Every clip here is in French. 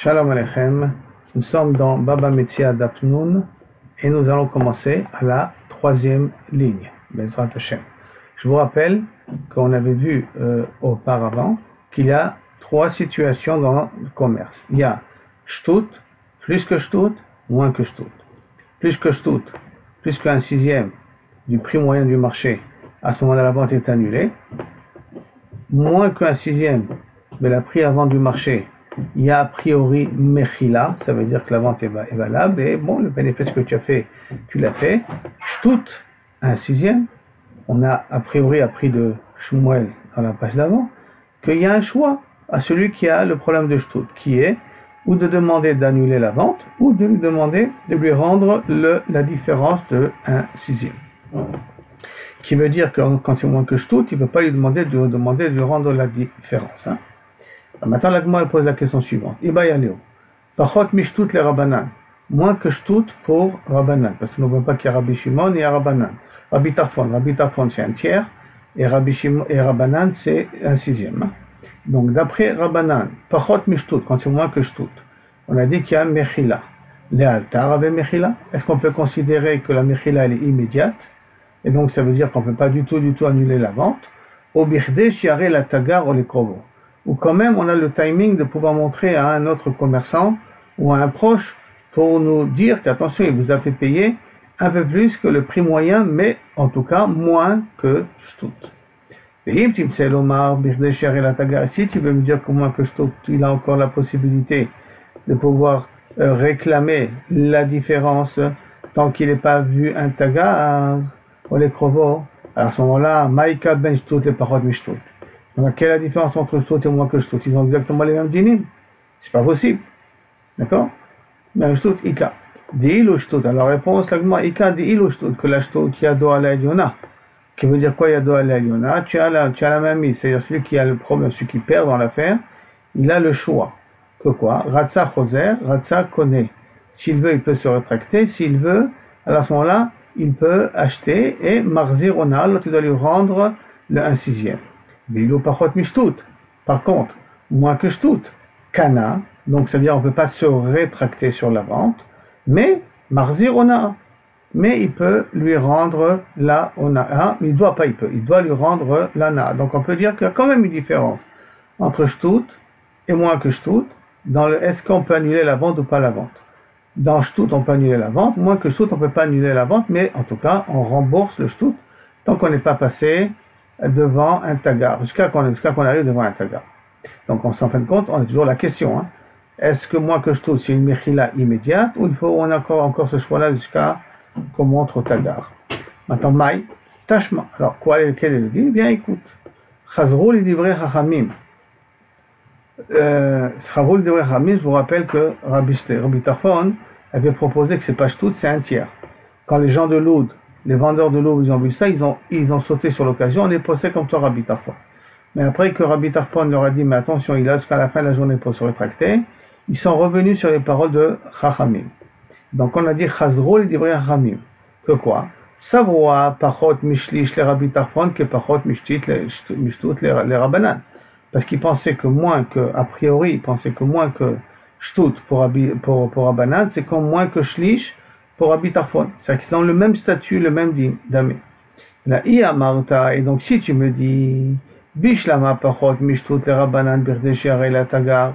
Shalom Aleichem, nous sommes dans Baba Metzia Dapnoun et nous allons commencer à la troisième ligne, Bezrat Hashem. Je vous rappelle qu'on avait vu auparavant qu'il y a trois situations dans le commerce. Il y a Shtut, plus que Shtut, moins que Shtut. Plus que Shtut, plus qu'un sixième du prix moyen du marché, à ce moment-là la vente est annulée. Moins qu'un sixième de la prix à vente du marché, il y a a priori Mechila, ça veut dire que la vente est valable, et bon, le bénéfice que tu as fait, tu l'as fait. Shtut, un sixième, on a a priori appris de Shmuel dans la page d'avant, qu'il y a un choix à celui qui a le problème de Shtut, qui est ou de demander d'annuler la vente, ou de lui demander de lui rendre la différence de un sixième. Qui veut dire que quand c'est moins que Shtut, il ne peut pas lui demander de lui rendre la différence. Hein. Maintenant, la Gemara pose la question suivante. Iba yaleo. Pachot mishtut le Rabbanan. Moins que Shtut pour Rabbanan. Parce que nous ne voyons pas qu'il y a Rabbi Shimon et Rabbanan. Rabbi Tarfon c'est un tiers. Et Rabbanan c'est un sixième. Hein. Donc d'après Rabbanan, Pachot mishtut, quand c'est moins que Shtut, on a dit qu'il y a Mechila. Le altar avec Mechila. Est-ce qu'on peut considérer que la Mechila elle est immédiate? Et donc ça veut dire qu'on ne peut pas du tout annuler la vente. Au birde shiare la tagar ou les krovo. Ou quand même on a le timing de pouvoir montrer à un autre commerçant ou à un proche pour nous dire qu'attention, il vous a fait payer un peu plus que le prix moyen, mais en tout cas moins que Shtut. Et si tu veux me dire que moins que Shtut, il a encore la possibilité de pouvoir réclamer la différence tant qu'il n'est pas vu un tagar ou les krovo, alors à ce moment-là, Maïka ben Shtut et Pachot mishtut. Donc, quelle est la différence entre Shtut et moins que Shtut? Ils ont exactement les mêmes dinim. C'est pas possible. D'accord? Même Shtut, Ika. Di'ilu Shtut. Alors, réponse, la Ika, Di'ilu Shtut, que la Shtut, Yado ala Eliona. Qui veut dire quoi, Yado ala Eliona? Tu as la même mise. C'est-à-dire celui qui a le problème, celui qui perd dans l'affaire, il a le choix. Que quoi? Ratsa Choser, Ratsa Kone. S'il veut, il peut se rétracter. S'il veut, alors à ce moment-là, il peut acheter et Marzir Onal, tu dois lui rendre un sixième. Bilou Pachot mishtut. Par contre, moins que Shtut, Kana, donc c'est-à-dire on ne peut pas se rétracter sur la vente, mais Marzir Ona. Mais il peut lui rendre la Ona. Il doit lui rendre la Na. Donc on peut dire qu'il y a quand même une différence entre Shtut et moins que Shtut, dans le est-ce qu'on peut annuler la vente ou pas la vente. Dans Shtut, on peut annuler la vente, moins que Shtut, on ne peut pas annuler la vente, mais en tout cas, on rembourse le Shtut tant qu'on n'est pas passé devant un tagar, jusqu'à qu'on arrive devant un tagar. Donc, en fin de compte, on a toujours la question, hein. Est-ce que moins que Shtut, c'est une mechila immédiate, ou on a encore ce choix-là jusqu'à qu'on montre au tagar? Maintenant, Maï, Tashma. Alors, quel est le dit? Eh bien, écoute. Chazrou li divrei chachamim. Je vous rappelle que Rabbi Tarfon avait proposé que c'est pas Shtut, c'est un tiers. Quand les gens de Loud, les vendeurs de Loud, ils ont vu ça, ils ont sauté sur l'occasion, on est posé comme toi Rabbi Tarfon. Mais après que Rabbi Tarfon leur a dit, mais attention, il a jusqu'à la fin de la journée pour se rétracter, ils sont revenus sur les paroles de Chachamim. Donc on a dit Chazrou li divrei Chachamim. Que quoi? Savoir Pachot mishlish les Rabbi Tarfon que Pachot mishtut les Rabbanan. Parce qu'ils pensaient que a priori, ils pensaient que moins que Shtut pour Rabbanan, c'est comme moins que Shlish pour Rabbi Tarfon. C'est-à-dire qu'ils ont le même statut, le même damé. La Ia Marta, et donc si tu me dis, Bishlama Pachot Mishtut les Rabbanan Birdeshar et la Tagar,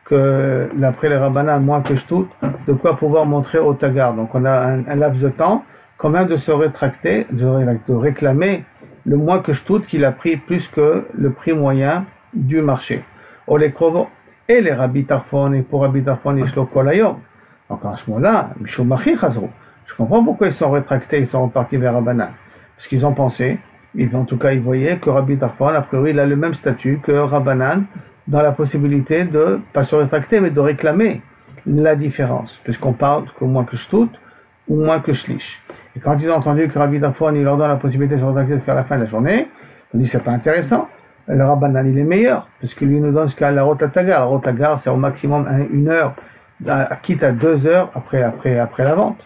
que d'après les Rabbanan, moins que Shtut, de quoi pouvoir montrer au Tagar. Donc on a un laps de temps, combien de se rétracter, de réclamer le moins que Shtut qu'il a pris plus que le prix moyen du marché. Les Krovo et les Rabbi Tarfon, et pour Rabbi Tarfon, ils sont kolayom. Donc à ce moment-là, Mishumachi Chazrou. Je comprends pourquoi ils sont rétractés, ils sont repartis vers Rabbanan. Parce qu'ils ont pensé, en tout cas ils voyaient que Rabbi Tarfon, a priori, il a le même statut que Rabbanan, dans la possibilité de, pas se rétracter, mais de réclamer la différence. Puisqu'on parle que moins que Shtut, ou moins que Shlish. Et quand ils ont entendu que Rabbi Tarfon, il leur donne la possibilité de se rétracter jusqu'à la fin de la journée, ils ont dit c'est pas intéressant. Le Rabbanan il est meilleur, parce que lui nous donne jusqu'à la Rotagar. La Rotagar c'est au maximum 1 heure, quitte à 2 heures après la vente.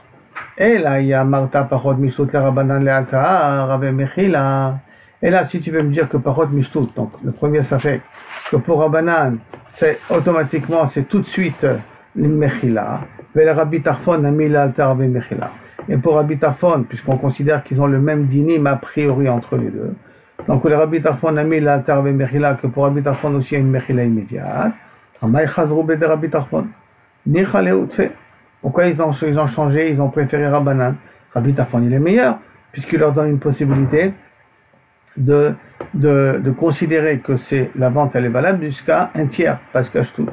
Et là il y a Marta Pachot Mishtut le Rabbanan le Alta, Rabbe Mechila. Et là si tu veux me dire que Pachot Mishtut, donc le premier ça fait que pour Rabbanan c'est automatiquement, c'est tout de suite l'Mechila. Mais le Rabbi Tarfon a mis l'altar avec Mechila. Et pour Rabbi Tarfon, puisqu'on considère qu'ils ont le même dinim a priori entre les deux, donc le Rabbi Tarfon a mis l'altar avec Mechila, que pour Rabbi Tarfon aussi il y a une Mechila immédiate. Rabbi Tarfon. Pourquoi ils ont changé, ils ont préféré Rabbanan? Rabbi Tarfon il est meilleur, puisqu'il leur donne une possibilité de considérer que la vente elle est valable jusqu'à un tiers, parce que tout.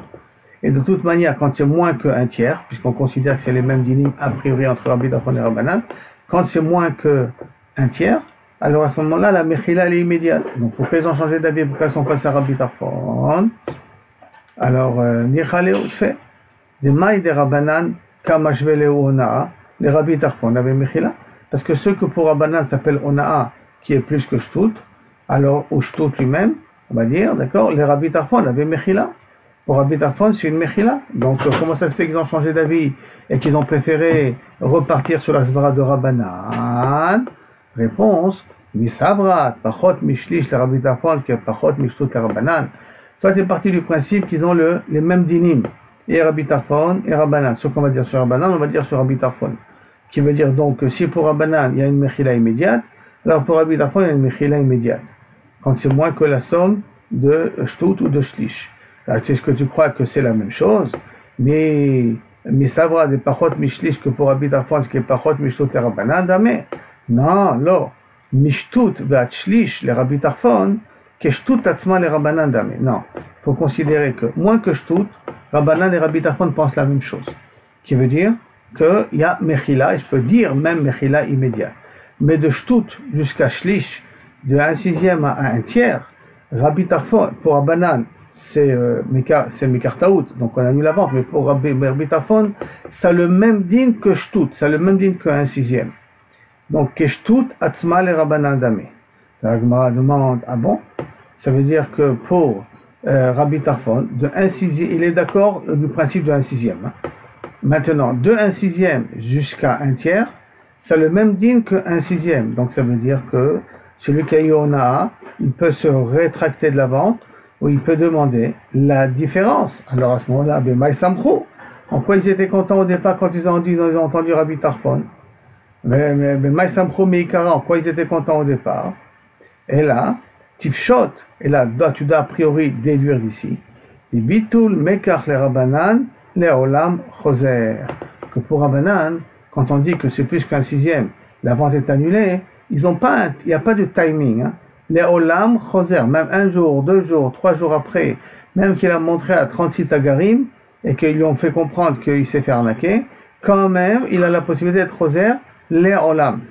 Et de toute manière, quand c'est moins qu'un tiers, puisqu'on considère que c'est les mêmes dynimes a priori entre Rabbi Tarfon et Rabbanan, quand c'est moins qu'un tiers, alors à ce moment-là, la Mechila elle est immédiate. Donc pourquoi ils ont changé d'avis, pourquoi ils sont passés à Rabbi Tarfon? Alors, Nichaleo fait des mailles des Rabbanan, Kamashveleo Onaa, les Rabbi Tarfon avaient Mechila, parce que ce que pour Rabbanan s'appelle Onaa, qui est plus que Shtut, alors, ou Shtut lui-même, on va dire, d'accord, les Rabbi Tarfon avaient Mechila. Pour Rabbi Tarfon, c'est une Mechila. Donc, comment ça se fait qu'ils ont changé d'avis et qu'ils ont préféré repartir sur la Svara de Rabbanan? Réponse, Misavrat, Pachot Mishlish, les Rabbi Tarfon, qui est Pachot Mishtut, les Rabbanan. Toi, tu es parti du principe qu'ils ont les mêmes dynim, et Rabbi Tarfon et Rabbanan. Ce qu'on va dire sur Rabbanan, on va dire sur Rabbi Tarfon. Qui veut dire donc que si pour Rabbanan, il y a une Mechila immédiate, alors pour Rabbi Tarfon, il y a une Mechila immédiate. Quand c'est moins que la somme de Shtut ou de Shlish. Alors, est-ce que tu crois que c'est la même chose? Mais ça va des Pachot Mishlish que pour Rabbi Tarfon, ce qui est Pachot Mishtut et Rabbanan, mais non, non. Mishtut va Shlish, les Rabbi Tarfon, que Shtut atzma les Rabbanan dame. Non, il faut considérer que moins que Shtut, Rabbanan et Rabbi Tarfon pensent la même chose. Qui veut dire qu'il y a Mechila, et je peux dire même Mechila immédiat. Mais de Shtut jusqu'à Shlish, de 1/6 à 1/3, Rabbi Tarfon, pour Rabbanan, c'est Mekartaout, donc on annule la vente, mais pour Rabbi Tarfon, ça a le même din que Shtut, ça a le même din que 1/6. Donc, que Shtut atzma les Rabbanan dame. La Gemara demande, ah bon? Ça veut dire que pour Rabbi Tarfon, de 1/6, il est d'accord du principe de 1/6. Maintenant, de 1/6 jusqu'à 1/3, c'est le même din que 1/6. Donc ça veut dire que celui qui a eu Onaa, il peut se rétracter de la vente, ou il peut demander la différence. Alors à ce moment-là, Maï Samchou, en quoi ils étaient contents au départ quand ils ont entendu Rabbi Tarfon? Mais Maï Samchou Meikara, en quoi ils étaient contents au départ? Et là, Tifshot, et là, tu dois a priori déduire d'ici, les Bitul Mekach les Rabbanan, les Olam Choser. Que pour Rabbanan, quand on dit que c'est plus qu'1/6, la vente est annulée, il n'y a pas de timing. Hein. Les Olam Choser, même 1 jour, 2 jours, 3 jours après, même qu'il a montré à 36 Tagarim, et qu'ils lui ont fait comprendre qu'il s'est fait arnaquer, quand même, il a la possibilité d'être Choser, les Olam.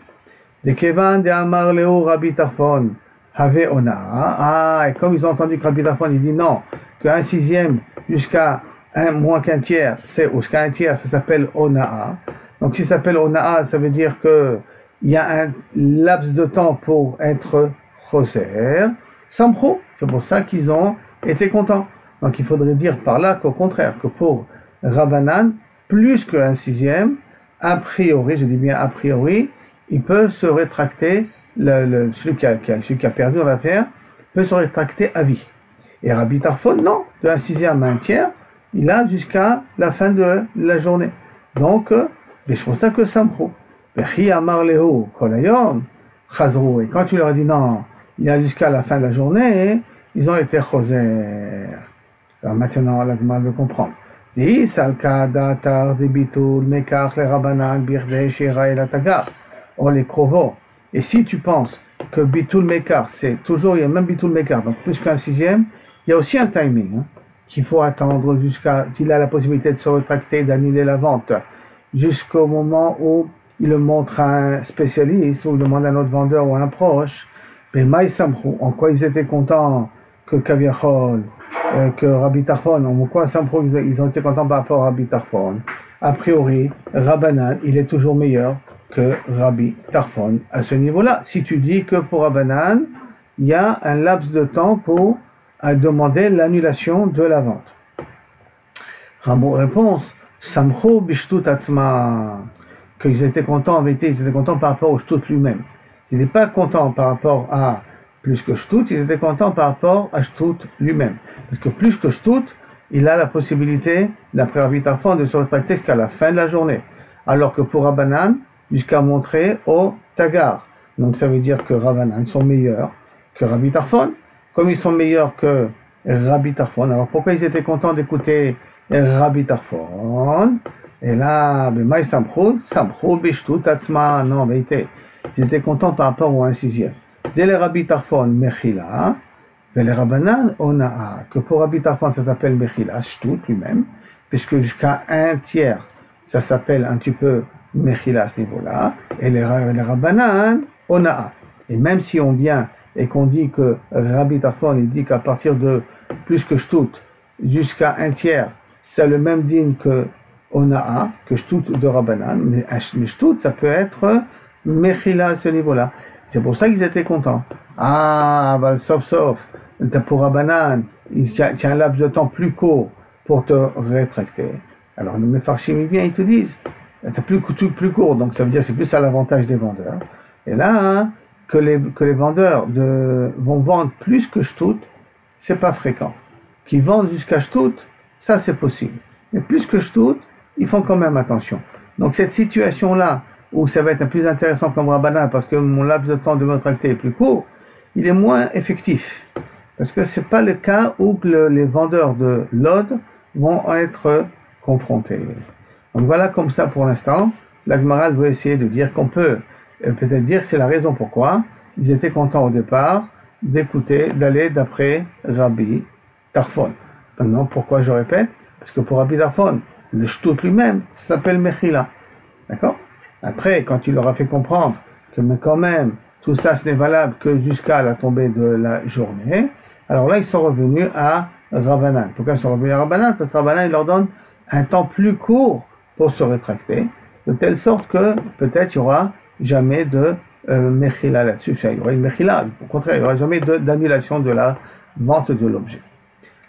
De Kevan de Amar Leo Rabbi Tarfon. Avait Onaa. Et comme ils ont entendu que Rabbi Tarfon, il dit non, que 1/6 jusqu'à moins qu'un tiers, jusqu'à 1/3, ça s'appelle Onaa. Donc si ça s'appelle Onaa, ça veut dire que il y a un laps de temps pour être Choser. Samcho, c'est pour ça qu'ils ont été contents. Donc il faudrait dire par là qu'au contraire, que pour Rabbanan, plus que 1/6, a priori, je dis bien a priori, il peut se rétracter. Celui qui a perdu l'affaire peut se rétracter à vie. Et Rabbi Tarfon, non, de 1/6 à 1/3, il a jusqu'à la fin de la journée. Donc, c'est pour ça que Samcho. Et quand tu leur as dit non, il a jusqu'à la fin de la journée, ils ont été choser. Alors maintenant, la demande de comprendre. On les Krovo. Et si tu penses que Bitul Mekar, c'est toujours, il y a même Bitul Mekar, donc plus qu'1/6, il y a aussi un timing, qu'il faut attendre qu'il a la possibilité de se rétracter, d'annuler la vente, jusqu'au moment où il le montre à un spécialiste, ou il demande à un autre vendeur ou à un proche. Mais Maï Samchou, en quoi ils étaient contents que Kaviachol, que Rabbi Tarfon, en quoi Samchou, ils ont été contents par rapport à Rabbi Tarfon. A priori, Rabbanan, il est toujours meilleur que Rabbi Tarfon à ce niveau-là. Si tu dis que pour Rabbanan, il y a un laps de temps pour demander l'annulation de la vente. Réponse, Samcho Bishtut Atzma, qu'ils étaient contents en vérité, ils étaient contents par rapport au Shtut lui-même. Ils n'étaient pas contents par rapport à plus que Shtut, ils étaient contents par rapport à Shtut lui-même. Parce que plus que Shtut, il a la possibilité, d'après Rabbi Tarfon, de se rétracter jusqu'à la fin de la journée. Alors que pour Rabbanan, jusqu'à montrer au Tagar. Donc ça veut dire que Rabbanan sont meilleurs que Rabbi Tarfon. Comme ils sont meilleurs que Rabbi Tarfon, alors pourquoi ils étaient contents d'écouter Rabbi Tarfon? Et là, Bemaï Samchou, Bishtut, Tatzma, non, vérité. Ils étaient contents par rapport au 1/6. Dès les Rabbi Tarfon, Mechila, et les Rabbanan, Onaa, que pour Rabbi Tarfon, ça s'appelle Mechila, Shtut lui-même, puisque jusqu'à 1/3, ça s'appelle un petit peu Mechila à ce niveau-là, et les Rabbanan, Onaa. Et même si on vient et qu'on dit que Rabbi Tarfon, il dit qu'à partir de plus que Shtut, jusqu'à 1/3, c'est le même digne que Onaa, que Shtut de Rabbanan, mais Shtut, ça peut être Mechila à ce niveau-là. C'est pour ça qu'ils étaient contents. Ah, bah, sauf, pour Rabbanan, il y a un laps de temps plus court pour te rétracter. Alors, le Mefarshim, il vient, ils te disent, c'est plus court, donc ça veut dire que c'est plus à l'avantage des vendeurs. Et là, hein, que les vendeurs vont vendre plus que Shtut, c'est pas fréquent. Qu'ils vendent jusqu'à Shtut, ça c'est possible. Mais plus que Shtut, ils font quand même attention. Donc cette situation-là, où ça va être plus intéressant comme Rabbanan, parce que mon laps de temps de me rétracter est plus court, il est moins effectif. Parce que c'est pas le cas où les vendeurs de l'Ode vont être confrontés. Donc voilà comme ça pour l'instant. La Gemara veut essayer de dire qu'on peut peut-être dire que c'est la raison pourquoi ils étaient contents au départ d'aller d'après Rabbi Tarfon. Maintenant, pourquoi je répète? Parce que pour Rabbi Tarfon, le Shtut lui-même, ça s'appelle Mechila. D'accord? Après, quand il leur a fait comprendre que mais quand même, tout ça ce n'est valable que jusqu'à la tombée de la journée, alors là, ils sont revenus à Rabbanan. Pourquoi ils sont revenus à Rabbanan? Parce que Rabbanan, il leur donne un temps plus court pour se rétracter, de telle sorte que peut-être il n'y aura jamais de Mechila là-dessus. Il y aura une Mechila, au contraire, il n'y aura jamais d'annulation de la vente de l'objet.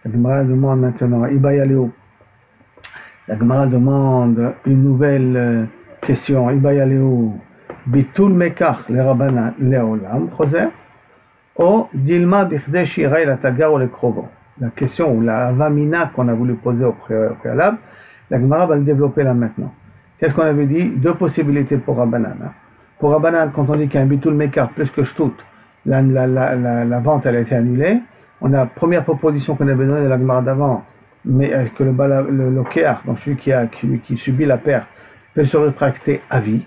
La Gemara demande maintenant, Ibayaleo. La Gemara demande une nouvelle question. Ibayaleo. Bitul Mekach le Rabbanan Leolam, Choser. O Dilma Bichdei Shirai la Tagar ou le Krovo. La question ou la Avamina qu'on a voulu poser au préalable, la Gemara va le développer là maintenant. Qu'est-ce qu'on avait dit? Deux possibilités pour Rabbanan. Hein. Pour Rabbanan, quand on dit qu'il y a un Bitul Mekach plus que Shtut, la vente elle a été annulée. On a la première proposition qu'on avait donnée de la Gemara d'avant, mais que le Kéar, donc celui qui subit la perte, peut se rétracter à vie.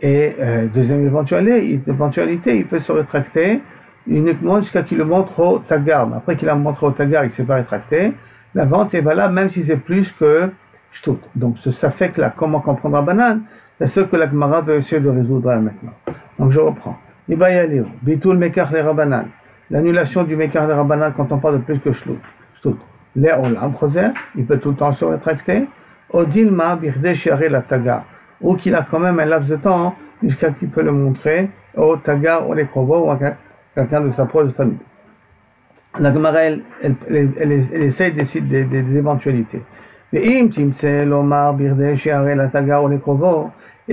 Et deuxième éventualité, il peut se rétracter uniquement jusqu'à qu'il le montre au Tagar. Après qu'il a montré au Tagar, il ne s'est pas rétracté. La vente est valable même si c'est plus que Shtut. Donc ça fait que là, comment comprendre Rabbanan, c'est ce que la Gemara veut essayer de résoudre maintenant. Donc je reprends. Ibayaleo, Bitul Mekach le Rabbanan. L'annulation du Mekach le Rabbanan quand on parle de plus que Shtut. Les Olam Choser, il peut tout le temps se rétracter. Odilma Birde Shiare la Tagar. Ou qu'il a quand même un laps de temps jusqu'à qu'il peut le montrer au Tagar ou les Krovo ou à quelqu'un de sa propre famille. La Gemara, elle essaie des éventualités. Et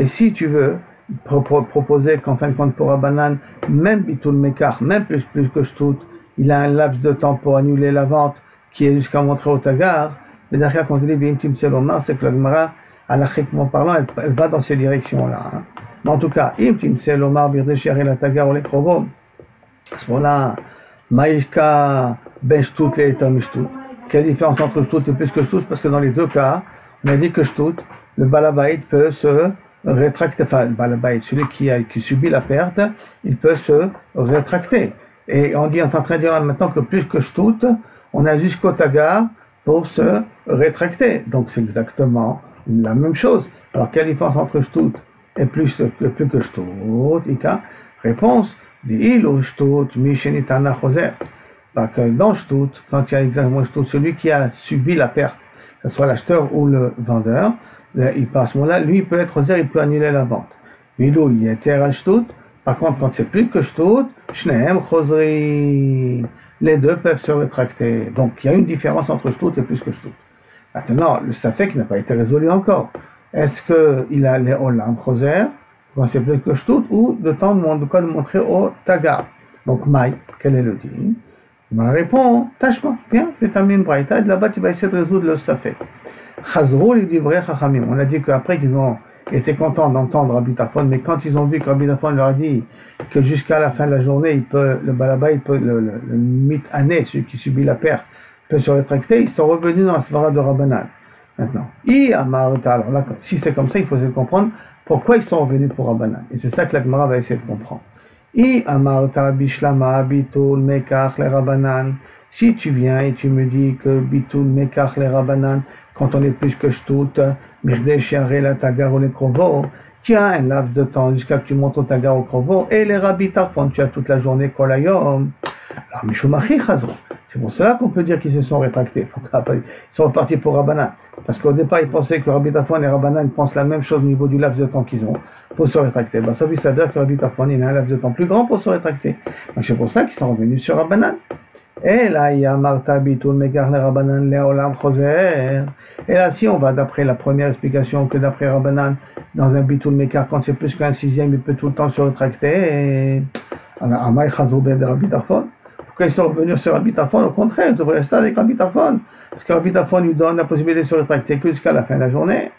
si tu veux proposer qu'en fin de compte pour Rabbanan, même Bitul Mekach, même plus que Shtut, il a un laps de temps pour annuler la vente qui est jusqu'à montrer au Tagar, mais derrière quand il dit c'est que la Gemara, alachiquement parlant, elle va dans ces directions-là. Hein. Mais en tout cas, à ce moment-là, Maïshka ben Shtut et Etam Shtut. Quelle différence entre Shtut et plus que Shtut? Parce que dans les deux cas, on a dit que Shtut, le Balabait peut se rétracter, enfin, le Balabait, celui qui subit la perte, il peut se rétracter. Et on est en train de dire là maintenant que plus que Shtut, on a jusqu'au Tagar pour se rétracter. Donc c'est exactement la même chose. Alors quelle différence entre Shtut et plus que Shtut? Ika, réponse. Dans Shtut, quand il y a exactement Shtut, celui qui a subi la perte, que ce soit l'acheteur ou le vendeur, il passe ce moment-là, lui il peut être Choser, il peut annuler la vente. Milou, il est terre à Shtut. Par contre, quand c'est plus que Shtut, Shnehem Chosri, les deux peuvent se rétracter. Donc il y a une différence entre Shtut et plus que Shtut. Maintenant, le Safek n'a pas été résolu encore. Est-ce qu'il a les Olam Choser, quand c'est plus que Shtut, ou de temps de montrer au Tagar? Donc, Maï, quel est le dit? Il répond, tâche pas, viens, je vais t'amener une braïta, et de là-bas tu vas essayer de résoudre le safek. Chazrou les divrei chachamim. On a dit qu'après qu'ils ont été contents d'entendre Rabbi Tarfon, mais quand ils ont vu que Rabbi Tarfon leur a dit que jusqu'à la fin de la journée, il peut, le balaba, il peut, le mit-ané, celui qui subit la perte, peut se rétracter, ils sont revenus dans la svara de Rabbanan. Maintenant, alors là, si c'est comme ça, il faut essayer de comprendre pourquoi ils sont revenus pour Rabbanan. Et c'est ça que la Gemara va essayer de comprendre. Si tu viens et tu me dis que bitul mekach le Rabbanan, quand on est plus que shtout, mirdé shiaré la tagar ou les krovo, tu as un laps de temps jusqu'à que tu montes au tagar au krovo, et les Rabbi Tarfon, tu as toute la journée kolayom. Alors, mishumachi chazro. C'est pour cela qu'on peut dire qu'ils se sont rétractés. Ils sont repartis pour Rabbanan. Parce qu'au départ, ils pensaient que Rabbi Tarfon et Rabbanan pensent la même chose au niveau du laps de temps qu'ils ont pour se rétracter. Ça veut dire que Rabbi Tarfon il a un laps de temps plus grand pour se rétracter. Donc c'est pour ça qu'ils sont revenus sur Rabbanan. Et là, il y a Marta Bitul Megar le Rabbanan Leolam Choser. Et là, si on va d'après la première explication que d'après Rabbanan, dans un Bitul Megar, quand c'est plus qu'un sixième, il peut tout le temps se rétracter. Alors, Amay Chazoubé de Rabbi Tarfon. Pourquoi ils sont revenus sur Rabbi Tarfon? Au contraire, ils devraient rester avec Rabbi Tarfon. Parce que Rabbi Tarfon lui donne la possibilité de se rétracter jusqu'à la fin de la journée.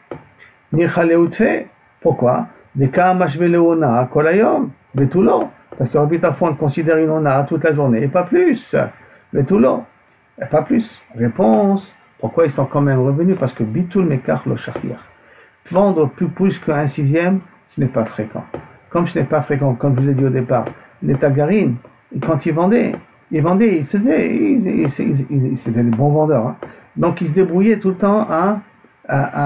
Pourquoi? Des cas mashveleona kolayom, betulo. Parce que Rabbi Tarfon considère une ona toute la journée, et pas plus. Betulo, et pas plus. Réponse, pourquoi ils sont quand même revenus? Parce que bitul mekar lo shachir. Vendre plus qu'un sixième, ce n'est pas fréquent. Comme ce n'est pas fréquent, comme je vous ai dit au départ, les tagarines, quand ils vendaient, c'était des bons vendeurs. Hein. Donc ils se débrouillaient tout le temps à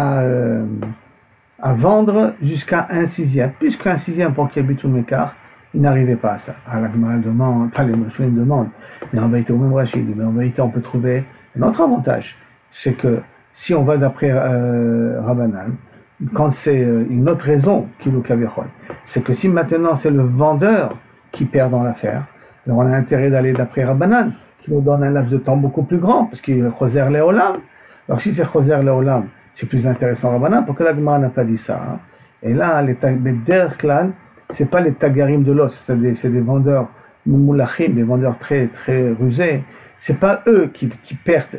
vendre jusqu'à un sixième. Plus qu'un sixième pour qu'il y ait bitul mekar, ils n'arrivaient pas à ça. La Gemara demande, les Moshuim demandent, mais en vérité, au même Rachid, mais en vérité, on peut trouver un autre avantage. C'est que si on va d'après Rabbanan, quand c'est une autre raison qu'il ou c'est que si maintenant c'est le vendeur qui perd dans l'affaire, alors on a intérêt d'aller d'après Rabbanan, qui nous donne un laps de temps beaucoup plus grand, parce qu'il est Choser Leolam. Alors si c'est Choser Leolam, c'est plus intéressant Rabbanan, pourquoi la Gemara n'a pas dit ça? Hein? Et là, les Derklan, c'est pas les tagarim de l'os, c'est des vendeurs moulachim, des vendeurs très très rusés. C'est pas eux qui perdent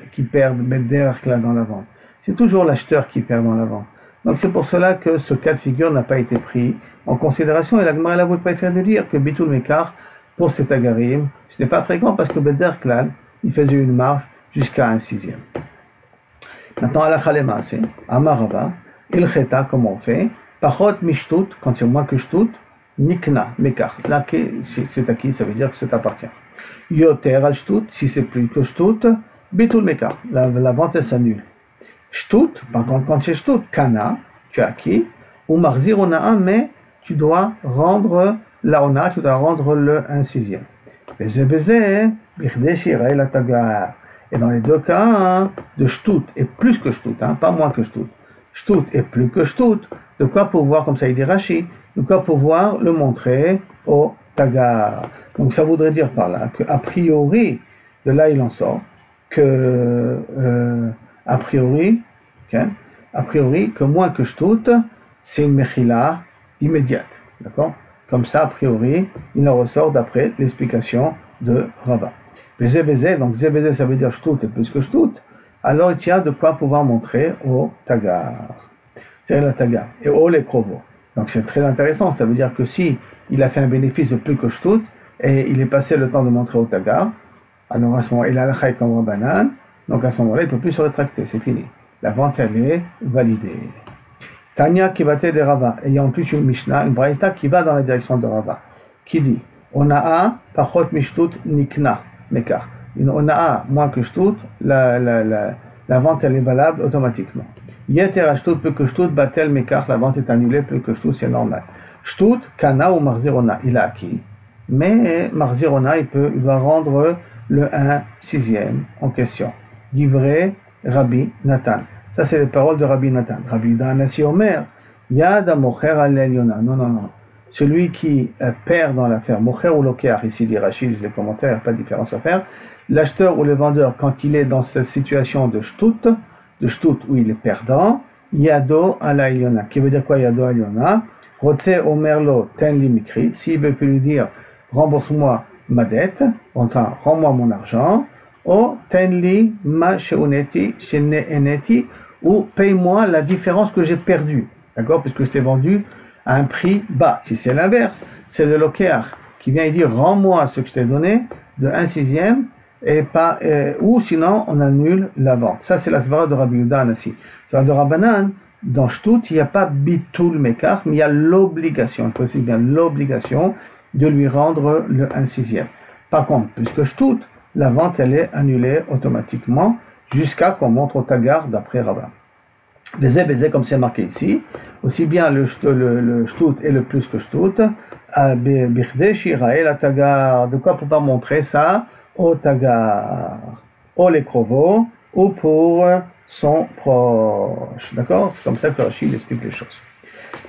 Derklan dans la vente. C'est toujours l'acheteur qui perd dans la vente. Donc c'est pour cela que ce cas de figure n'a pas été pris en considération. Et la Gemara a voulu préférer de dire que bitul mekar pour ces tagarim, ce n'est pas fréquent parce que Bederklan, il faisait une marge jusqu'à un sixième. Maintenant, à la Khalemase, à Marava, il cheta, comment on fait? Pachot mishtut, quand c'est moins que shtut, nikna, mekar. Là, c'est à qui? Ça veut dire que c'est appartient. Yoter al shtut, si c'est plus que shtut, bitul mekar. La vente s'annule. Shtut, par contre, quand c'est shtut, kana, tu as acquis, ou marzir ona'a, mais tu dois rendre la ona, tu dois rendre le 1/6. Et dans les deux cas, de shtut et plus que shtut, hein, pas moins que shtut. Shtut et plus que shtut, de quoi pouvoir, comme ça il dit Rashi, de quoi pouvoir le montrer au tagar. Donc ça voudrait dire par là que a priori, de là il en sort, que a priori, que moins que shtut, c'est une mechila immédiate. D'accord? Comme ça, a priori, il en ressort d'après l'explication de Rava. Zébézé, donc zébézé ça veut dire shtut et plus que shtut, alors il y a de quoi pouvoir montrer au tagar. C'est le tagar. Et au les krovo. Donc c'est très intéressant, ça veut dire que si il a fait un bénéfice de plus que shtut, et il est passé le temps de montrer au tagar, alors à ce moment-là, il a la chaï comme Rabbanan, donc à ce moment-là, il ne peut plus se rétracter, c'est fini. La vente, elle est validée. Tanya qui va de Rava, et il y a en plus une Mishnah, une Braïta qui va dans la direction de Rava, qui dit Ona'a, pachot mishtut nikna, mekar. Une Ona'a, moins que shtut, la vente elle est valable automatiquement. Yeter shtut, plus que shtut, batel mekar, la vente est annulée, plus que shtut, c'est normal. Shtut, kana ou marzirona, il a acquis. Mais marzirona, il va rendre le 1/6 en question. Divrei Rabbi Nathan. Ça, c'est les paroles de Rabbi Nathan. Rabbi Danassi Omer, Yad Mocher al Eliona. Non. Celui qui perd dans l'affaire, Mocher ou Lokeach, ici dit Rachid, les commentaires, il n'y a pas de différence à faire. L'acheteur ou le vendeur, quand il est dans cette situation de shtut où il est perdant, Yado al Eliona. Qui veut dire quoi Yado al Eliona? Rotse Omerlo ten limikri. S'il veut plus lui dire, rembourse-moi ma dette, enfin, rends-moi mon argent, ou tenli ma sheuneti, ou paye-moi la différence que j'ai perdue, d'accord, puisque c'est vendu à un prix bas. Si c'est l'inverse, c'est le lokeach qui vient et dit rends-moi ce que je t'ai donné de 1/6, et pas, ou sinon on annule la vente. Ça c'est la svara de Rabbi Yehuda Anassi. Svara de Rabbanan, dans Shtut, il n'y a pas bitul mekach, mais il y a l'obligation, il précise bien l'obligation de lui rendre le 1/6. Par contre, puisque Shtut, la vente elle est annulée automatiquement jusqu'à qu'on montre au tagar d'après Rabban. Bézé, comme c'est marqué ici, aussi bien le Shtut et le plus que Shtut, Bichdé Shirael la tagar, de quoi pour pas montrer ça au tagar, au lekrovo, ou pour son proche. D'accord? C'est comme ça que Rachid explique les choses.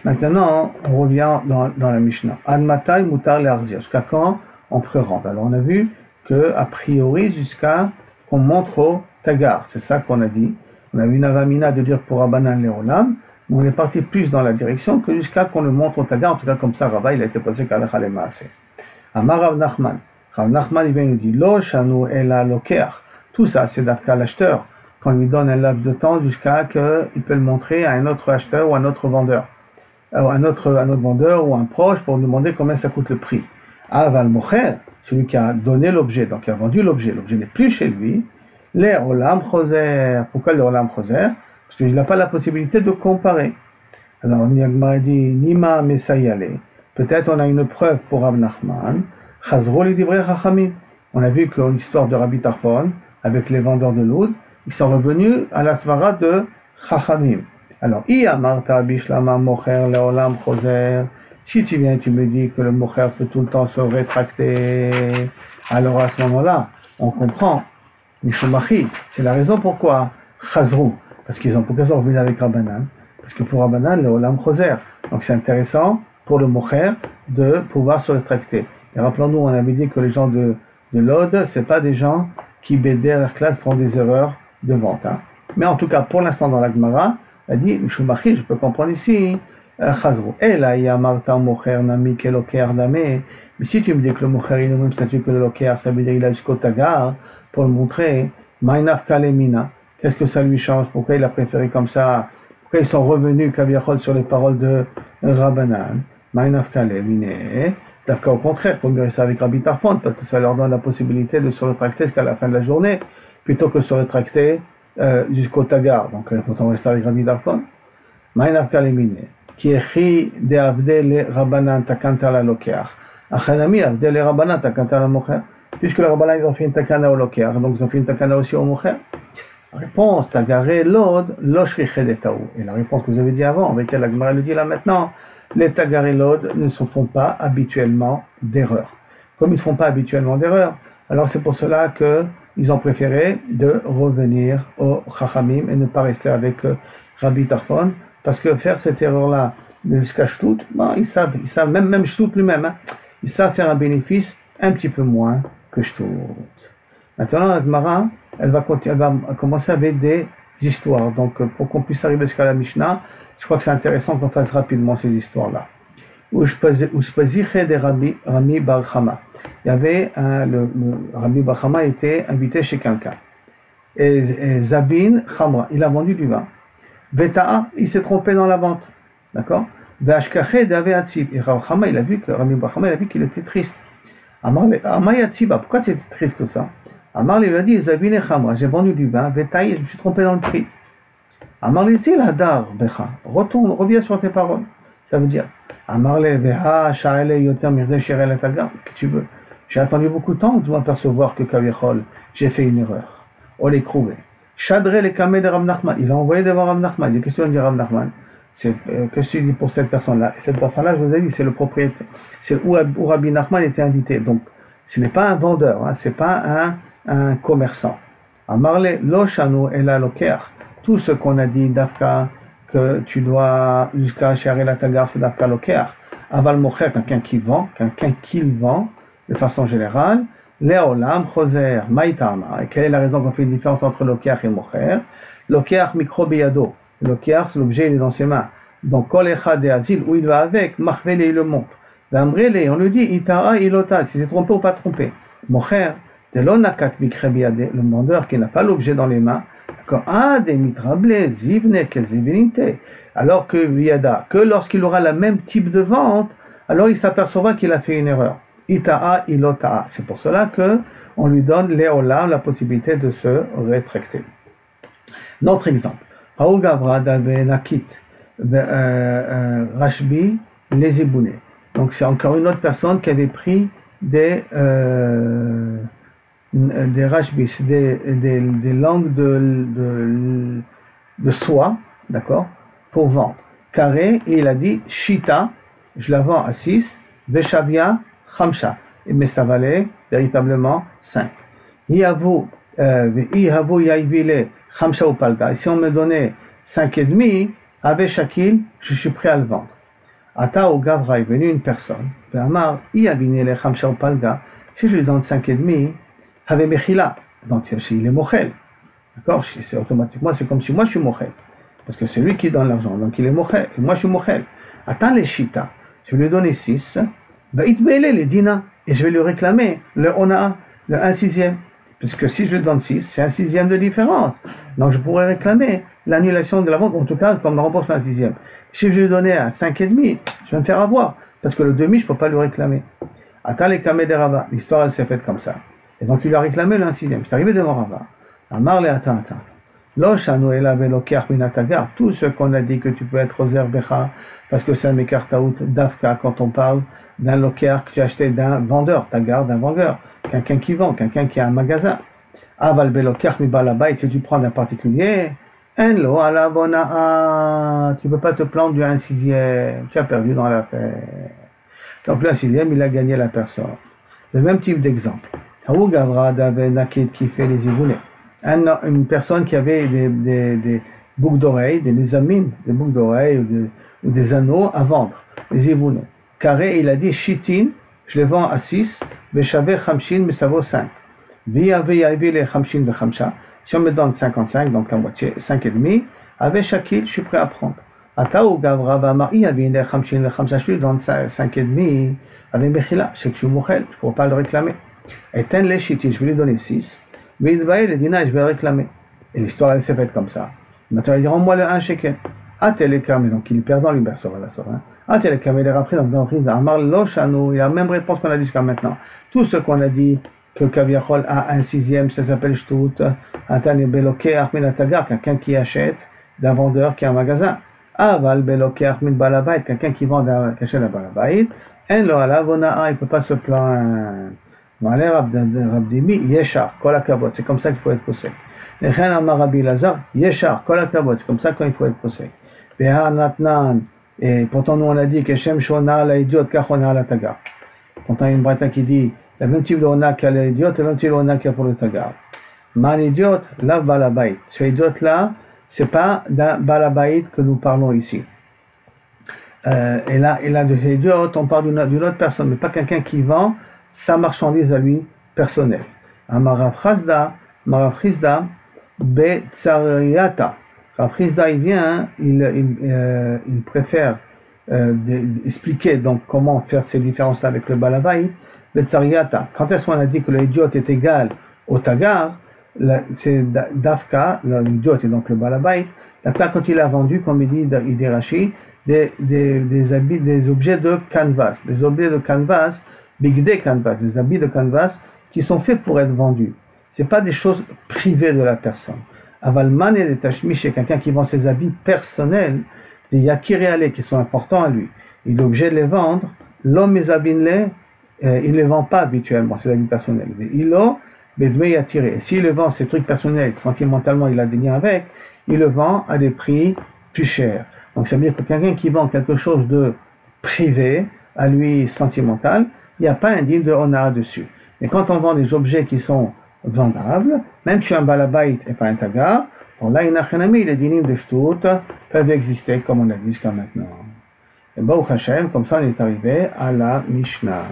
Maintenant, on revient dans la Mishnah. Admatai mutar le'arzir. Jusqu'à quand on peut rendre? Alors, on a vu que, a priori, jusqu'à qu'on montre au tagar. C'est ça qu'on a dit. On a vu une avamina de dire pour Rabbanan le'olam, mais on est parti plus dans la direction que jusqu'à qu'on le montre au tagar. En tout cas, comme ça, Rava, il a été posé qu'Alecha le maaseh. Amar Rav Nachman. Rav Nachman, il vient nous dire, Lo shanu ela lokeach. Tout ça, c'est d'afka l'acheteur. Qu'on lui donne un laps de temps jusqu'à qu'il peut le montrer à un autre acheteur ou un autre vendeur. Un autre vendeur ou un proche pour lui demander combien ça coûte le prix. Aval mocher, celui qui a donné l'objet, donc qui a vendu l'objet n'est plus chez lui. Les olam choser. Pourquoi le olam choser? Parce qu'il n'a pas la possibilité de comparer. Alors, Niagma dit, Nima mesayale. Peut-être on a une preuve pour Rav Nachman. Chazro li divrei chachamim. On a vu que l'histoire de Rabbi Tarfon, avec les vendeurs de l'oud, ils sont revenus à la svara de chachamim. Alors, si tu viens et tu me dis que le mocher peut tout le temps se rétracter, alors à ce moment-là, on comprend, Mishumachi, c'est la raison pourquoi Chazrou, parce qu'ils ont revenu avec Rabbanan, parce que pour Rabbanan, le Olam Choser. Donc c'est intéressant pour le mocher de pouvoir se rétracter. Et rappelons-nous, on avait dit que les gens de l'Ode, c'est pas des gens qui, bédé leur classe, font des erreurs de vente. Hein. Mais en tout cas, pour l'instant, dans la Gemara, elle dit, Mishumachi, je peux comprendre ici, Chazrou. Et là, il y a Marta Mocher Nami Keloker Dame. Mais si tu me dis que le Mocher est le même statut que le Loker, ça veut dire qu'il a jusqu'au Tagar, pour le montrer, Mainaf Kalemina. Qu'est-ce que ça lui change? Pourquoi il a préféré comme ça? Pourquoi ils sont revenus, Kaviachol, sur les paroles de Rabbanan? Mainaf Kalemine. D'accord, au contraire, pour mieux rester avec Rabbi Tarfon, parce que ça leur donne la possibilité de se rétracter jusqu'à la fin de la journée, plutôt que de se rétracter jusqu'au Tagar. Donc, autant rester avec Rabbi Tarfon. Mainaf Kalemine. Qui écrit de Avdel Rabbanan Takanta la Lokeach. Achanami Avdel Rabbanan Takanta la Mocher. Puisque les Rabbanan ils ont fait une Takana au Lokeach, donc ils ont fait une Takana aussi au Mocher. Réponse Tagaré Lod Loshriche de Taou. Et la réponse que vous avez dit avant, avec laquelle la Gemara le dit là maintenant, les Tagaré Lod ne se font pas habituellement d'erreur. Comme ils ne font pas habituellement d'erreur, alors c'est pour cela qu'ils ont préféré de revenir au Chachamim et ne pas rester avec Rabbi Tarfon. Parce que faire cette erreur-là jusqu'à Shtut, bon, ils savent, même Shtut lui-même, hein, ils savent faire un bénéfice un petit peu moins que Shtut. Maintenant, la Gemara, elle va commencer avec des histoires. Donc, pour qu'on puisse arriver jusqu'à la Mishnah, je crois que c'est intéressant qu'on fasse rapidement ces histoires-là. De Rami Bar Chama. Il y avait le Rami Bar Chama était invité chez quelqu'un. Et Zabin Khamra, il a vendu du vin. Veta'a, il s'est trompé dans la vente. D'accord? Vashkaché d'Ave Atzib. Et Rav Chama, il a vu que Rami Bar Chama, il a vu qu'il était triste. Amay Atziba, pourquoi tu étais triste comme ça? Amar lui a dit, Zabin et Khamra, j'ai vendu du vin, Veta'a, je me suis trompé dans le prix. Amar lui dit, Hadar Becha, reviens sur tes paroles. Ça veut dire, Amar le Veha, Sha'ele Yoter Mirde Shirel Tagar, que tu veux. J'ai attendu beaucoup de temps de m'apercevoir que Kavichol, j'ai fait une erreur. On les crouvait. Shadre les kamé de Rav Nachman. Il a envoyé devant Rav Nachman. Il est question de Rav Nachman. Qu'est-ce que tu dis pour cette personne-là? Cette personne-là, je vous ai dit, c'est le propriétaire. C'est où Rabbi Nachman était invité. Donc, ce n'est pas un vendeur, hein, ce n'est pas un commerçant. Amarle lo shanu ela lokeach. Tout ce qu'on a dit d'Afka, que tu dois jusqu'à Sharel Atagar, c'est d'Afka lokeach. Aval mocher, quelqu'un qui vend, de façon générale. Leolam choser maïtama. Et quelle est la raison qu'on fait une différence entre lokeach et mocher? Lokeach mikro beyado. Lokeach, c'est l'objet, il est dans ses mains. Donc, kol echad de azil, où il va avec, machvele, il le montre. V'amrele, on lui dit, ita'a ilota, si c'est trompé ou pas trompé. Mocher, de l'onakat mikrebiade, le vendeur qui n'a pas l'objet dans les mains, alors que Viada, que lorsqu'il aura le même type de vente, alors il s'apercevra qu'il a fait une erreur. Ita'a ilota'a. C'est pour cela que on lui donne l'éolam, la possibilité de se rétracter. Notre exemple. Rashbi les ébounnés. Donc c'est encore une autre personne qui avait pris des rashbis, des langues de soie, d'accord, pour vendre. Carré, et il a dit, Shita, je la vends à 6, Veshavia, Khamsha, mais ça valait véritablement 5. Ihavu Yaivile, Khamsha ou Palga, et si on me donnait 5,5, avec Shakil, je suis prêt à le vendre. Ata ou Gavra est venu une personne, Amar, Ihavinele, Khamsha ou Palga, si je lui donne 5,5, Have Mechila, donc il est Mochel. D'accord, c'est automatiquement, c'est comme si moi je suis Mochel. Parce que c'est lui qui donne l'argent, donc il est Mochel, et moi je suis Mochel. Attends les Shita, je vais lui donner 6, va itbele les Dina, et je vais lui réclamer le Ona, le 1/6. Puisque si je lui donne 6, c'est 1/6 de différence. Donc je pourrais réclamer l'annulation de la vente, en tout cas, comme me rembourse 1/6. Si je lui donnais à 5,5, je vais me faire avoir, parce que le demi, je ne peux pas lui réclamer. Attends les Kameh de Rava, l'histoire elle s'est faite comme ça. Et donc il lui a réclamé le 1/6. C'est arrivé devant Rava. Amar le attends. Tout ce qu'on a dit que tu peux être Ozer Becha, parce que c'est un Mekartaout Dafka quand on parle d'un loker que tu as acheté d'un vendeur, tagar d'un vendeur, quelqu'un qui vend, quelqu'un qui a un magasin. Aval Beloker mi balabait, si tu prends d'un particulier, enlo ala bona, tu peux pas te plaindre du 1/6, tu as perdu dans l'affaire. Donc le 1/6, il a gagné la personne. Le même type d'exemple. Haou Gavra d'Ave Nakid qui fait les iboulés. Une personne qui avait des boucles d'oreilles, des nizamim, des boucles d'oreilles ou des anneaux à vendre, les iboulés. Carré, il a dit Shitin, je les vends à 6, Veshavé Khamshin, mais ça vaut 5. Viyavé les Khamshin de Khamsha, si on me donne 55, donc la moitié, 5,5, avec Shakil, je suis prêt à prendre. Ataou Gavra Vamar, Yavé les Khamshin de Khamsha, je lui donne 5,5, avec Mechila, je sais que je suis Mouchel, je ne pourrais pas le réclamer. Et ten les Shitin, je vais lui donner 6. Mais le dîner, je vais réclamer. Et l'histoire, elle s'est faite comme ça. Maintenant, il dit, rends-moi le 1 shekel. Atelekam, donc il est perdant, lui, la sort. Atelekam, il est rappelé dans le prise d'Amar Loshano, il y a la même réponse qu'on a dit jusqu'à maintenant. Tout ce qu'on a dit, que Kaviachol a 1/6, ça s'appelle Shtout, Antane Beloke, Ahmed Atagar, quelqu'un qui achète d'un vendeur qui a un magasin. Aval Beloke, Ahmed Balabait, quelqu'un qui vend qui achète un Balabait. En lo alavona, il ne peut pas se plaindre. Rabdimi, Yeshar, Kol HaKavod, c'est comme ça qu'il faut être possède. Lechen Amar Rabbi Lazar, Yeshar, Kol HaKavod, c'est comme ça qu'il faut être possède. Veha Natnan, et pourtant nous on a dit que Shem Shona la idiot, Kachona la tagar. Pourtant il y a une brata qui dit, le même type de Ona qu'il y a l'idiot, le même type de Ona qu'il y a pour le tagar. Man idiot, la balabait. Ce idiot là, c'est pas d'un balabait que nous parlons ici. Et là de ce idiot, on parle d'une autre personne, mais pas quelqu'un qui vend sa marchandise à lui personnelle. Amarav Chizda, Betsariata. Rav Chizda, il vient, il préfère expliquer donc comment faire ces différences-là avec le balabait. Betsariata. Quand est-ce qu'on a dit que l'idiot est égal au tagar, c'est Dafka, l'idiot et donc le balabait. Dafka, quand il a vendu, comme il dit Rashi, des objets de canvas. Des objets de canvas, bigde canvas, des habits de canvas qui sont faits pour être vendus. Ce n'est pas des choses privées de la personne. Avalman et des tashmish, c'est quelqu'un qui vend ses habits personnels, des yakiréalés qui sont importants à lui. Il est obligé de les vendre. L'homme les abinle, il ne les vend pas habituellement, ses habits personnels. Il a bedme yatiré. S'il le vend, ces trucs personnels, sentimentalement, il a des liens avec, il le vend à des prix plus chers. Donc ça veut dire que quelqu'un qui vend quelque chose de privé, à lui sentimental, il n'y a pas un digne de Ona dessus. Mais quand on vend des objets qui sont vendables, même si tu es un balabait et pas un tagar, bon là, les dinim de Shtout peuvent exister comme on a dit jusqu'à maintenant. Et Baruch Hashem, comme ça on est arrivé à la Mishnah.